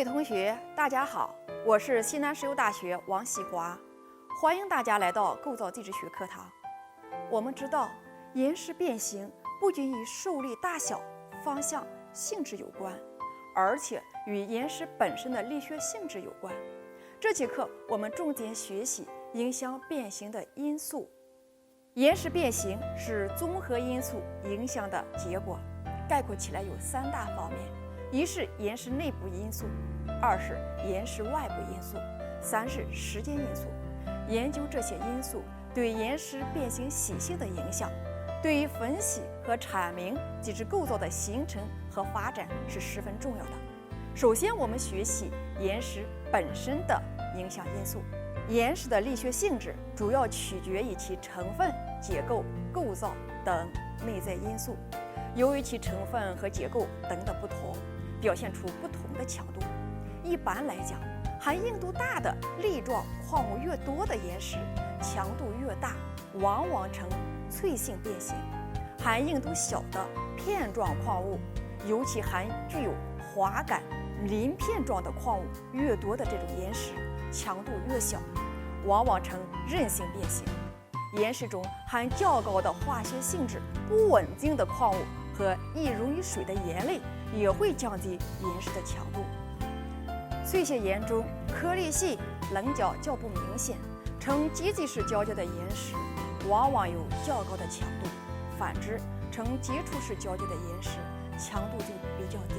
位同学，大家好，我是西南石油大学王喜华，欢迎大家来到构造地质学课堂。我们知道，岩石变形不仅与受力大小、方向、性质有关，而且与岩石本身的力学性质有关。这节课我们重点学习影响变形的因素。岩石变形是综合因素影响的结果，概括起来有3大方面：一是岩石内部因素，二是岩石外部因素，三是时间因素。研究这些因素对岩石变形习性的影响，对于分析和阐明地质构造的形成和发展是十分重要的。首先，我们学习岩石本身的影响因素。岩石的力学性质主要取决于其成分、结构、构造等内在因素。由于其成分和结构等的不同，表现出不同的强度。一般来讲，含硬度大的粒状矿物越多的岩石，强度越大，往往呈脆性变形；含硬度小的片状矿物，尤其含具有滑感、鳞片状的矿物越多的这种岩石，强度越小，往往呈韧性变形。岩石中含较高的化学性质不稳定的矿物和易溶于水的盐类也会降低岩石的强度。碎屑岩中颗粒细、棱角较不明显，呈阶级式交界的岩石往往有较高的强度，反之，呈接触式交界的岩石强度就比较低。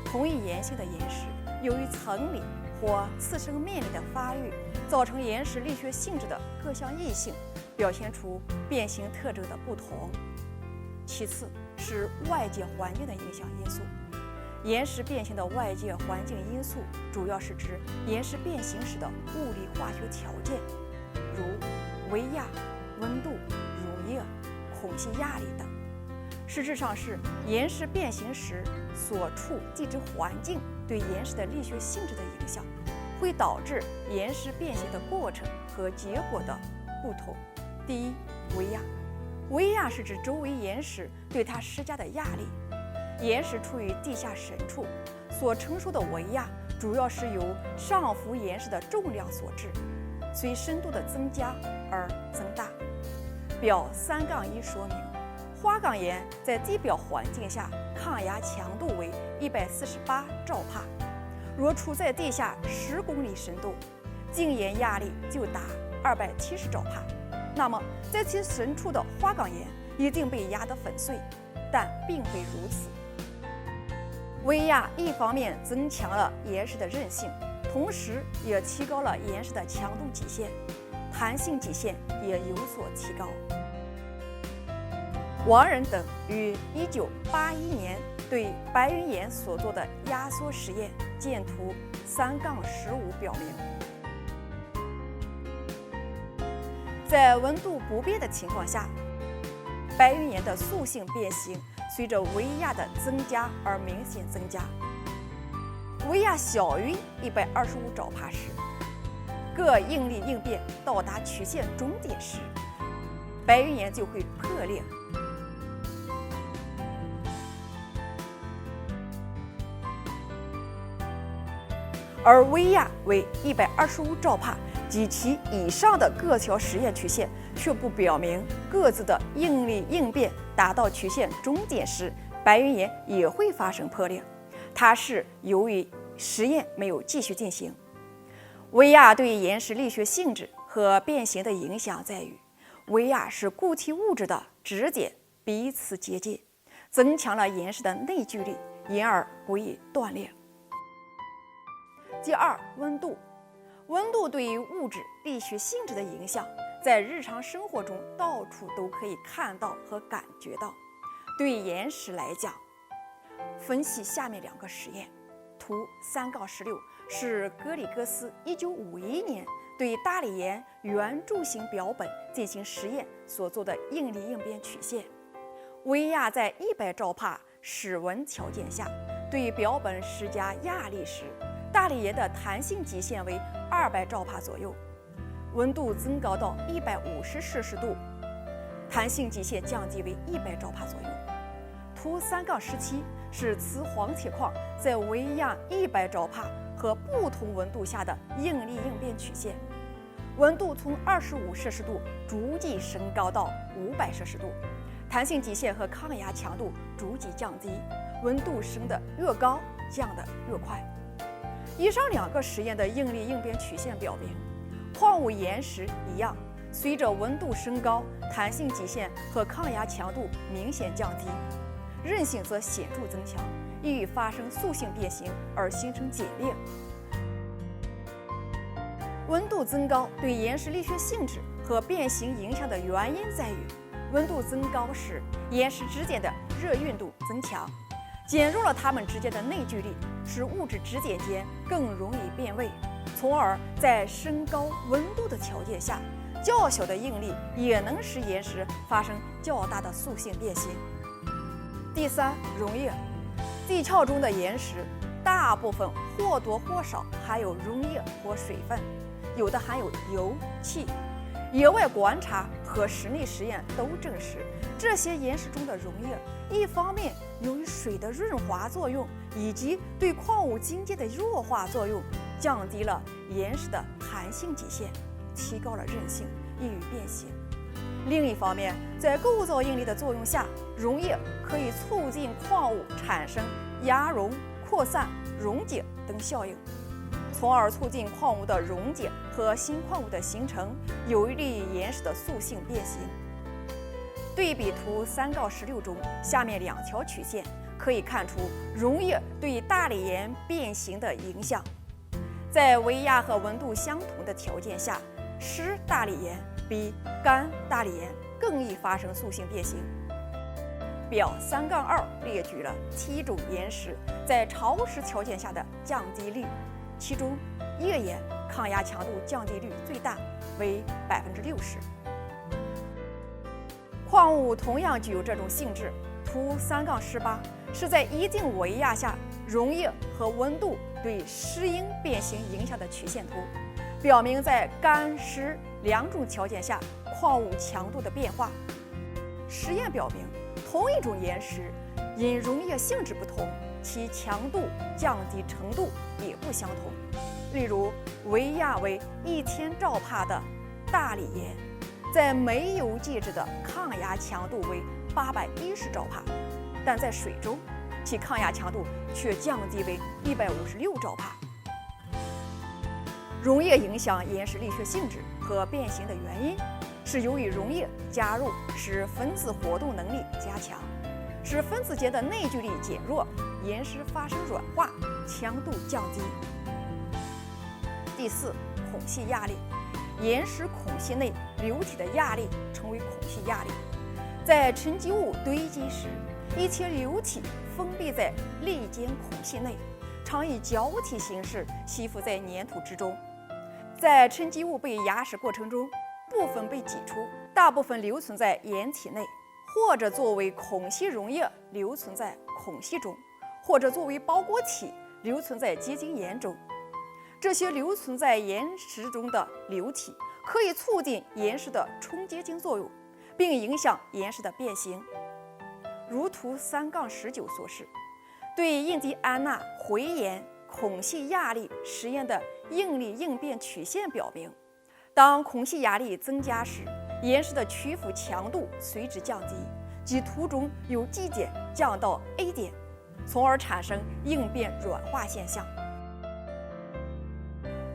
同一岩性的岩石，由于层理或次生面理的发育，造成岩石力学性质的各项异性，表现出变形特征的不同。其次是外界环境的影响因素。岩石变形的外界环境因素主要是指岩石变形时的物理化学条件，如微压、温度、溶液、空气压力等。实质上是岩石变形时所处地质环境对岩石的力学性质的影响，会导致岩石变形的过程和结果的不同。第一，微压。微压是指周围岩石对它施加的压力。岩石处于地下深处，所承受的微压主要是由上浮岩石的重量所致，随深度的增加而增大。表3-1说明，花岗岩在地表环境下抗压强度为148兆帕，若处在地下10公里深度，静岩压力就达270兆帕。那么在其深处的花岗岩一定被压得粉碎，但并非如此。微压一方面增强了岩石的韧性，同时也提高了岩石的强度极限，弹性极限也有所提高。王仁等于1981年对白云岩所做的压缩实验见图3-15表明，在温度不变的情况下，白云岩的塑性变形随着微压的增加而明显增加。微压小于125兆帕时，各应力应变到达曲线终点时，白云岩就会破裂。而微压为125兆帕及其以上的各条实验曲线却不表明各自的应力应变达到曲线终点时，白云岩也会发生破裂。它是由于实验没有继续进行。微压对岩石力学性质和变形的影响在于，微压使固体物质的质点彼此接近，增强了岩石的内聚力，因而不易断裂。第二，温度。温度对于物质力学性质的影响，在日常生活中到处都可以看到和感觉到。对岩石来讲，分析下面2个实验。图3-16是格里戈斯1951年对大理岩圆柱形标本进行实验所做的应力应变曲线。微压在100兆帕室温条件下对标本施加压力时，大理岩的弹性极限为200兆帕左右，温度增高到150摄氏度，弹性极限降低为100兆帕左右。图3-17是磁黄铁矿在微压100兆帕和不同温度下的应力应变曲线。温度从25摄氏度逐级升高到500摄氏度，弹性极限和抗压强度逐级降低，温度升得越高，降得越快。以上2个实验的应力应变曲线表明，矿物岩石一样，随着温度升高，弹性极限和抗压强度明显降低，韧性则显著增强，易于发生塑性变形而形成解裂。温度增高对岩石力学性质和变形影响的原因在于，温度增高时，岩石之间的热运动增强，减弱了它们之间的内聚力，使物质之间更容易变位，从而在升高温度的条件下，较小的应力也能使岩石发生较大的塑性变形。第三，溶液。地壳中的岩石大部分或多或少含有溶液或水分，有的含有油、气。野外观察和室内实验都证实，这些岩石中的溶液一方面由于水的润滑作用以及对矿物晶阶的弱化作用，降低了岩石的弹性极限，提高了韧性，易于变形。另一方面，在构造应力的作用下，溶液可以促进矿物产生压溶、扩散、溶解等效应，从而促进矿物的溶解和新矿物的形成，有利于岩石的塑性变形。对比图3-16中下面2条曲线，可以看出溶液对大理岩变形的影响。在微压和温度相同的条件下，湿大理岩比干大理岩更易发生塑性变形。表3-2列举了7种岩石在潮湿条件下的降低率，其中页岩抗压强度降低率最大，为60%。矿物同样具有这种性质。图3-18是在一定微压下溶液和温度对湿阴变形影响的曲线图，表明在干湿2种条件下矿物强度的变化。实验表明，同一种岩石因溶液性质不同，其强度降低程度也不相同。例如，微压为1000兆帕的大理岩，在没有介质的抗压强度为810兆帕，但在水中，其抗压强度却降低为156兆帕。溶液影响岩石力学性质和变形的原因，是由于溶液加入使分子活动能力加强，使分子间的内聚力减弱，岩石发生软化，强度降低。第四，孔隙压力。岩石孔隙内流体的压力称为孔隙压力。在沉积物堆积时，一些流体封闭在砾间孔隙内，常以胶体形式吸附在粘土之中。在沉积物被压实过程中，部分被挤出，大部分留存在岩体内，或者作为孔隙溶液留存在孔隙中，或者作为包裹体留存在结晶岩中。这些留存在岩石中的流体可以促进岩石的冲结晶作用，并影响岩石的变形。如图3-19所示，对印第安纳回岩孔隙压力实验的应力应变曲线表明，当孔隙压力增加时，岩石的屈服强度随之降低，即图中由G点降到A点，从而产生应变软化现象。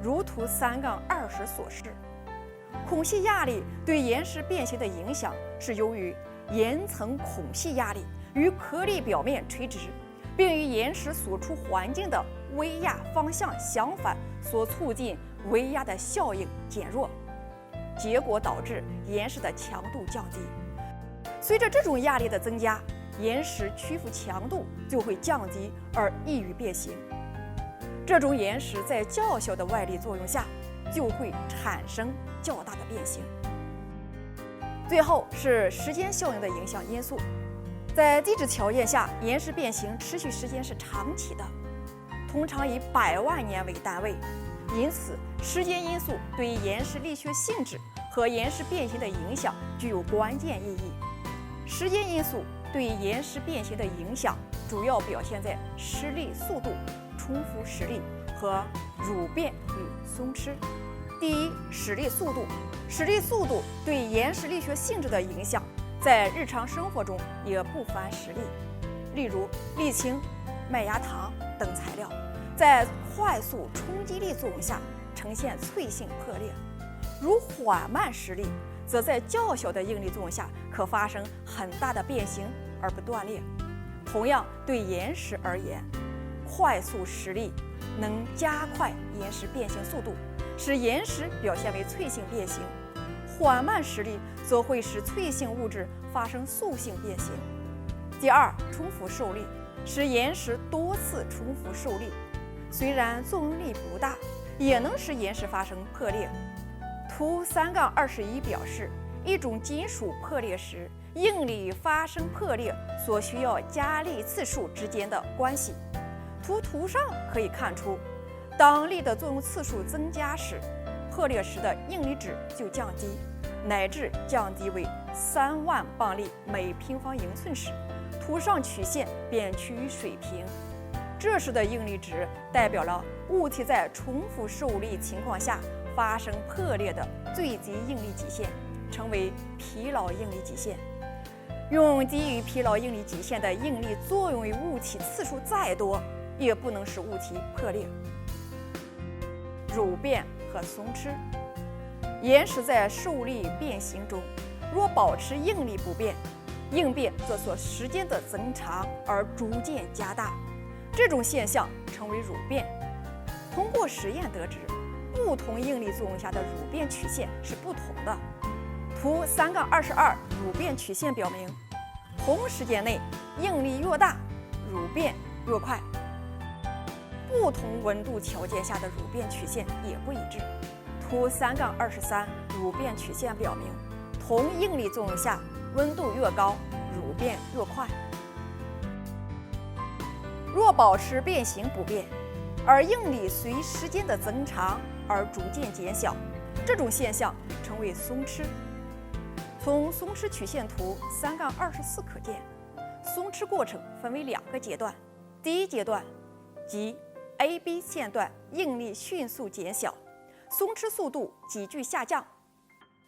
如图3-20所示，孔隙压力对岩石变形的影响是由于岩层孔隙压力与颗粒表面垂直，并与岩石所处环境的微压方向相反，所促进微压的效应减弱，结果导致岩石的强度降低。随着这种压力的增加，岩石屈服强度就会降低，而易于变形。这种岩石在较小的外力作用下，就会产生较大的变形。最后是时间效应的影响因素。在地质条件下，岩石变形持续时间是长期的，通常以100万年为单位，因此时间因素对岩石力学性质和岩石变形的影响具有关键意义。时间因素对岩石变形的影响主要表现在施力速度、重复施力和乳变与松弛。第一，施力速度。施力速度对岩石力学性质的影响，在日常生活中也不乏实例。例如，沥青、麦芽糖等材料在快速冲击力作用下呈现脆性破裂；如缓慢施力，则在较小的应力作用下可发生很大的变形而不断裂。同样，对岩石而言，快速施力能加快岩石变形速度，使岩石表现为脆性变形；缓慢施力则会使脆性物质发生塑性变形。第二，重复受力，使岩石多次重复受力，虽然作用力不大，也能使岩石发生破裂。图3-21表示一种金属破裂时，应力发生破裂所需要加力次数之间的关系。图上可以看出，当力的作用次数增加时，破裂时的应力值就降低，乃至降低为3万磅力每平方英寸时，图上曲线便趋于水平。这时的应力值代表了物体在重复受力情况下发生破裂的最低应力极限，称为疲劳应力极限。用低于疲劳应力极限的应力作用于物体次数再多，也不能使物体破裂。乳变和松弛，岩石在受力变形中，若保持应力不变，应变则随时间的增长而逐渐加大，这种现象称为乳变。通过实验得知，不同应力作用下的乳变曲线是不同的。图3-22乳变曲线表明，同时间内应力越大，乳变越快。不同温度条件下的乳变曲线也不一致。图3-23乳变曲线表明，同应力作用下，温度越高，乳变越快。若保持变形不变，而应力随时间的增长而逐渐减小，这种现象称为松弛。从松弛曲线图3-24可见，松弛过程分为2个阶段。第一阶段即 AB 线段应力迅速减小，松弛速度急剧下降；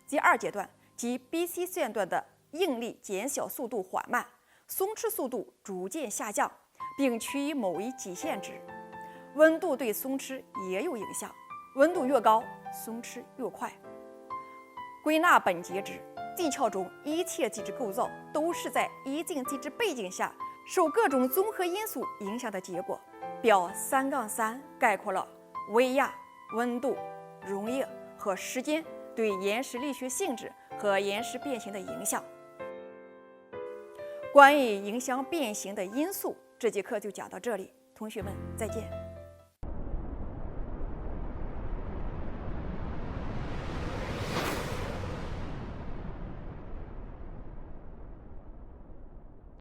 第二阶段即 BC 线段的应力减小速度缓慢，松弛速度逐渐下降，并趋于某一极限值。温度对松弛也有影响，温度越高，松弛越快。归纳本节指，地壳中一切地质构造都是在一定地质背景下受各种综合因素影响的结果。表3-3概括了微压、温度、溶液和时间对岩石力学性质和岩石变形的影响。关于影响变形的因素，这节课就讲到这里，同学们再见。